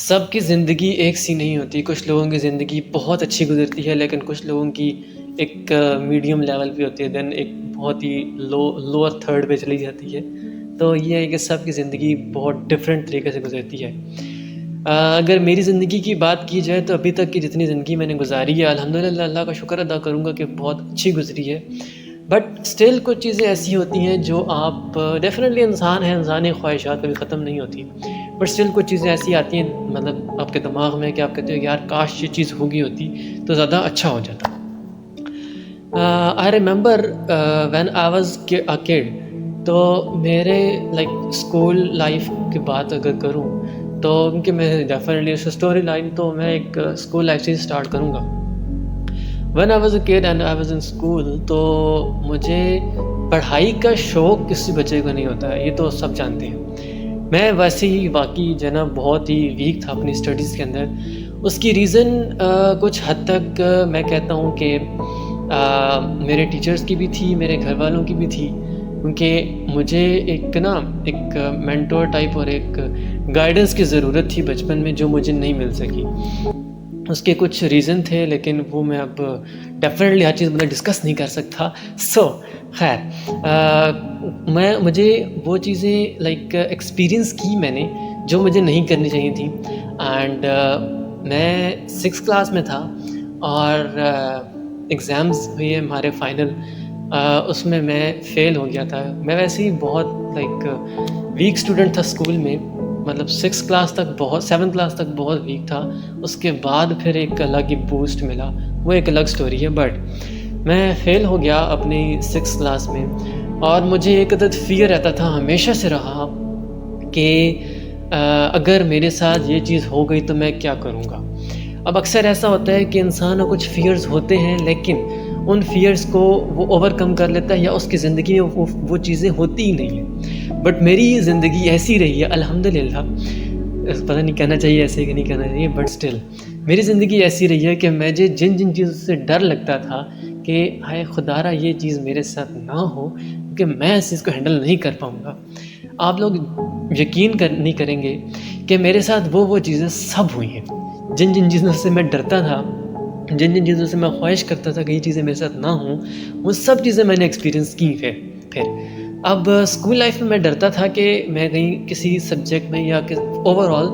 सबकी ज़िंदगी एक सी नहीं होती। कुछ लोगों की ज़िंदगी बहुत अच्छी गुज़रती है, लेकिन कुछ लोगों की एक मीडियम लेवल पे होती है, देन एक बहुत ही लोअर थर्ड पे चली जाती है। तो ये है कि सबकी ज़िंदगी बहुत डिफरेंट तरीके से गुज़रती है। अगर मेरी ज़िंदगी की बात की जाए तो अभी तक की जितनी ज़िंदगी मैंने गुज़ारी है, अल्हम्दुलिल्लाह अल्लाह का शुक्र अदा करूँगा कि बहुत अच्छी गुज़री है। बट स्टिल कुछ चीज़ें ऐसी होती हैं जो आप डेफ़िनेटली इंसान है, इंसानी ख्वाहिशात कभी ख़त्म नहीं होती। बट स्टिल कुछ चीज़ें ऐसी आती हैं मतलब आपके दिमाग में कि आप कहते हो यार काश ये चीज़ होगी होती तो ज़्यादा अच्छा हो जाता। I remember when I was a kid, तो मेरे लाइक स्कूल लाइफ की बात अगर करूँ तो क्योंकि मैं डेफ़िनेटली स्टोरी लाइन तो मैं एक स्कूल लाइफ से स्टार्ट करूँगा। When I was a kid and I was in school, तो मुझे पढ़ाई का शौक़ किसी बच्चे को नहीं होता है, ये तो सब जानते हैं। मैं वैसे ही वाक़ई जो है ना बहुत ही वीक था अपनी स्टडीज़ के अंदर। उसकी रीज़न कुछ हद तक मैं कहता हूँ कि मेरे टीचर्स की भी थी, मेरे घरवालों की भी थी। क्योंकि मुझे एक मेंटर टाइप और एक गाइडेंस की ज़रूरत थी बचपन में जो मुझे नहीं मिल सकी। उसके कुछ रीज़न थे, लेकिन वो मैं अब डेफ़िनेटली हर चीज़ मतलब डिस्कस नहीं कर सकता। सो ख़ैर मुझे वो चीज़ें लाइक एक्सपीरियंस की मैंने जो मुझे नहीं करनी चाहिए थी। एंड मैं 6th क्लास में था और एग्ज़ाम्स हुए हमारे फाइनल। उसमें मैं फ़ेल हो गया था। मैं वैसे ही बहुत लाइक वीक स्टूडेंट था स्कूल में, मतलब 6th क्लास तक बहुत 7th क्लास तक बहुत वीक था। उसके बाद फिर एक अलग ही बूस्ट मिला, वो एक अलग स्टोरी है। बट मैं फ़ेल हो गया अपनी 6th क्लास में और मुझे एक अदद फ़ियर रहता था, हमेशा से रहा कि अगर मेरे साथ ये चीज़ हो गई तो मैं क्या करूँगा? अब अक्सर ऐसा होता है कि इंसान को कुछ फ़ियर्स होते हैं, लेकिन उन फ़ियर्स को वो ओवरकम कर लेता है या उसकी ज़िंदगी में वो चीज़ें होती ही नहीं हैं। बट मेरी ज़िंदगी ऐसी रही है अल्हम्दुलिल्लाह। पता नहीं कहना चाहिए ऐसे कि नहीं कहना चाहिए, बट स्टिल मेरी ज़िंदगी ऐसी रही है कि मुझे जिन चीज़ों से डर लगता था कि हाय खुदारा ये चीज़ मेरे साथ ना हो, क्योंकि मैं इस चीज़ को हैंडल नहीं कर पाऊँगा। आप लोग यकीन नहीं करेंगे कि मेरे साथ वो चीज़ें सब हुई हैं। जिन चीज़ों से मैं डरता था, जिन चीज़ों से मैं ख्वाहिश करता था कि ये चीज़ें मेरे साथ ना हों, वो सब चीज़ें मैंने एक्सपीरियंस की फिर। अब स्कूल लाइफ में मैं डरता था कि मैं कहीं किसी सब्जेक्ट में या ओवरऑल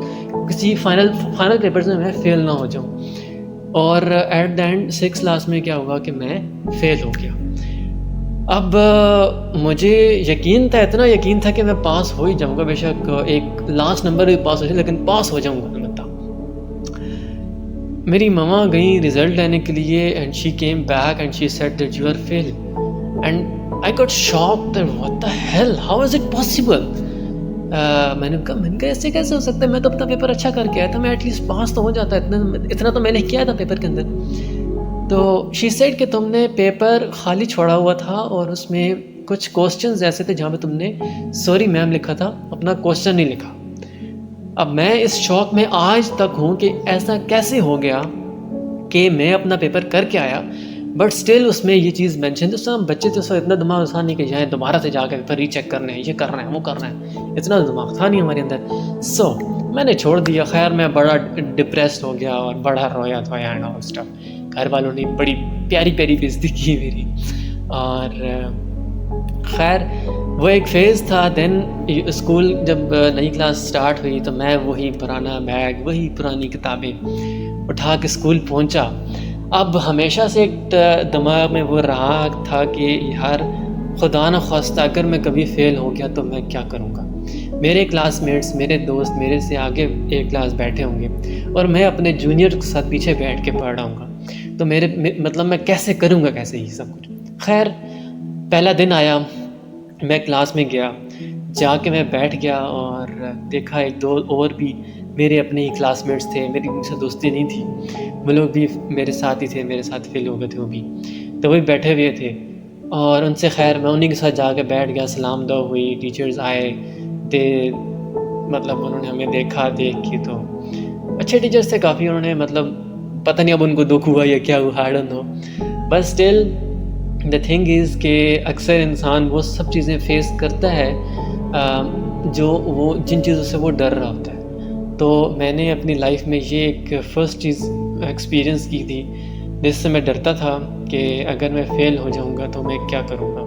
किसी फाइनल पेपर्स में मैं फ़ेल ना हो जाऊँ। और at the end 6th class में क्या हुआ कि मैं फ़ेल हो गया। अब मुझे यकीन था, इतना यकीन था कि मैं पास हो ही जाऊँगा, बेशक एक लास्ट नंबर भी पास हो जाए, लेकिन पास हो जाऊँगा अलबत्ता। मेरी मम्मा गई रिज़ल्ट लेने के लिए and she came back and she said that you are fail and I got shocked that what the hell, how is it possible? मैंने कहा ऐसे कैसे हो सकता है? मैं तो अपना पेपर अच्छा करके आया था, मैं एटलीस्ट पास तो हो जाता, इतना तो मैंने किया था पेपर के अंदर। तो शी सेड कि तुमने पेपर खाली छोड़ा हुआ था और उसमें कुछ क्वेश्चंस ऐसे थे जहाँ पे तुमने सॉरी मैम लिखा था, अपना क्वेश्चन नहीं लिखा। अब मैं इस शौक में आज तक हूँ कि ऐसा कैसे हो गया कि मैं अपना पेपर करके आया, बट स्टिल उसमें ये चीज़ मेंशन थी। सब बच्चे तो सब इतना दिमाग आसान नहीं कि जाए दोबारा से जाकर पेपर रीचेक करने हैं, ये करना है, वो करना है, इतना दिमाग था नहीं हमारे अंदर। सो मैंने छोड़ दिया। खैर मैं बड़ा डिप्रेस्ड हो गया और बड़ा रोया धोया एंड ऑल स्टफ। घर वालों ने बड़ी प्यारी बेइज्जती की मेरी। और खैर वो एक फ़ेज़ था। देन स्कूल जब नई क्लास स्टार्ट हुई तो मैं वही पुराना बैग, वही पुरानी किताबें उठा के स्कूल पहुंचा। अब हमेशा से एक दिमाग में वो रहा था कि यार खुदा न ख़ास्ता अगर मैं कभी फ़ेल हो गया तो मैं क्या करूँगा? मेरे क्लासमेट्स, मेरे दोस्त मेरे से आगे एक क्लास बैठे होंगे और मैं अपने जूनियर के साथ पीछे बैठ के पढ़ रहा हूँगा, तो मतलब मैं कैसे करूँगा कैसे ये सब कुछ? खैर पहला दिन आया, मैं क्लास में गया, जाके मैं बैठ गया और देखा एक दो और भी मेरे अपने ही क्लासमेट्स थे, मेरी उनसे दोस्ती नहीं थी, वो लोग भी मेरे साथ ही थे, मेरे साथ फ़ेल हो गए थे वो भी, तो वो भी बैठे हुए थे और उनसे खैर मैं उन्हीं के साथ जाके बैठ गया। सलाम दुआ हुई, टीचर्स आए, मतलब उन्होंने हमें देखा, देख के तो अच्छे टीचर्स थे काफ़ी। उन्होंने मतलब पता नहीं अब उनको दुःख हुआ या क्या हुआ, I don't know, but still the thing is कि अक्सर इंसान वो सब चीज़ें फ़ेस करता है जो वो जिन चीज़ों से वो डर रहा होता है। तो मैंने अपनी लाइफ में ये एक फ़र्स्ट चीज़ एक्सपीरियंस की थी, जिससे मैं डरता था कि अगर मैं फ़ेल हो जाऊँगा तो मैं क्या करूँगा?